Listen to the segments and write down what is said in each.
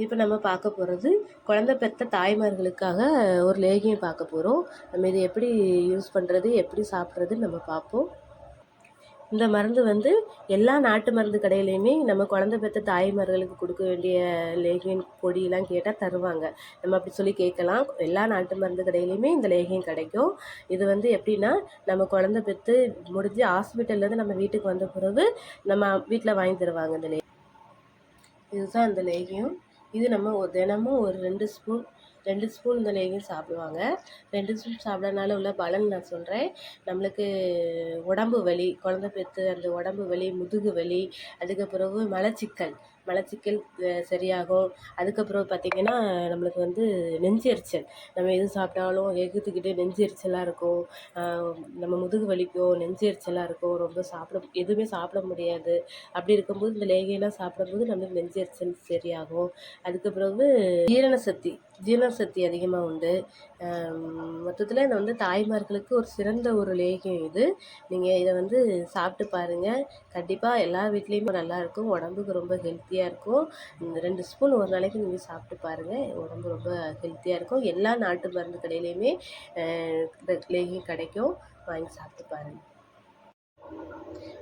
இப்போ நம்ம பார்க்க போகிறது குழந்தை பெற்ற தாய்மார்களுக்காக ஒரு லேகியம் பார்க்க போகிறோம். நம்ம இதை எப்படி யூஸ் பண்ணுறது, எப்படி சாப்பிட்றதுன்னு நம்ம பார்ப்போம். இந்த மருந்து வந்து எல்லா நாட்டு மருந்து கடையிலையுமே நம்ம குழந்தை பெற்ற தாய்மார்களுக்கு கொடுக்க வேண்டிய லேகியம் பொடியெலாம் கேட்டால் தருவாங்க. நம்ம அப்படி சொல்லி கேட்கலாம். எல்லா நாட்டு மருந்து கடையிலையுமே இந்த லேகியம் கிடைக்கும். இது வந்து எப்படின்னா, நம்ம குழந்தை பெற்று முடிஞ்சு ஹாஸ்பிட்டல்லேருந்து நம்ம வீட்டுக்கு வந்த பிறகு நம்ம வீட்டில் வாங்கி தருவாங்க இந்த இதுதான் இந்த லேகியம். இது நம்ம தினமும் ஒரு 2 ஸ்பூன் இந்த லேகியம் சாப்பிடுவாங்க. 2 ஸ்பூன் சாப்பிட்றதுனால உள்ள பலன் நான் சொல்கிறேன். நம்மளுக்கு உடம்பு வலி, குழந்தை பெற்று அந்த உடம்பு வலி, முதுகு வலி, அதுக்கப்புறவு மலச்சிக்கல் சரியாகும். அதுக்கப்புறம் பார்த்திங்கன்னா, நம்மளுக்கு வந்து நெஞ்சு எரிச்சல், நம்ம எது சாப்பிட்டாலும் எகுத்துக்கிட்டு நெஞ்சு எரிச்சலாக இருக்கும். நம்ம முதுகு வலிக்கும், நெஞ்சு எரிச்சலாக இருக்கும். ரொம்ப எதுவுமே சாப்பிட முடியாது. அப்படி இருக்கும்போது இந்த லேகியெல்லாம் சாப்பிடும்போது நம்மளுக்கு நெஞ்சு எரிச்சல் சரியாகும். அதுக்கப்புறவு ஜீரண சக்தி அதிகமாக உண்டு. மொத்தத்தில் இது வந்து தாய்மார்களுக்கு ஒரு சிறந்த ஒரு லேகியம் இது. நீங்கள் இதை வந்து சாப்பிட்டு பாருங்கள். கண்டிப்பாக எல்லா வீட்லேயுமே நல்லாயிருக்கும். உடம்புக்கு ரொம்ப ஹெல்த்தியாக இருக்கும். 2 ஸ்பூன் ஒரு நாளைக்கு நீங்கள் சாப்பிட்டு பாருங்கள். உடம்பு ரொம்ப ஹெல்த்தியாக இருக்கும். எல்லா நாட்டு மருந்து கடையிலையுமே இந்த லேகியம் கிடைக்கும். வாங்கி சாப்பிட்டு பாருங்கள்.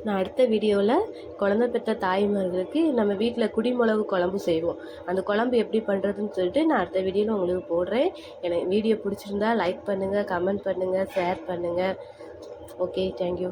நான் அடுத்த வீடியோவில் குழந்தை பெற்ற தாய்மார்களுக்கு நம்ம வீட்டில் குடிமிளகு குழம்பு செய்வோம். அந்த குழம்பு எப்படி பண்ணுறதுன்னு சொல்லிட்டு நான் அடுத்த வீடியோவில் உங்களுக்கு போடுறேன். எனக்கு வீடியோ பிடிச்சிருந்தா லைக் பண்ணுங்கள், கமெண்ட் பண்ணுங்கள், ஷேர் பண்ணுங்கள். Okay, thank you.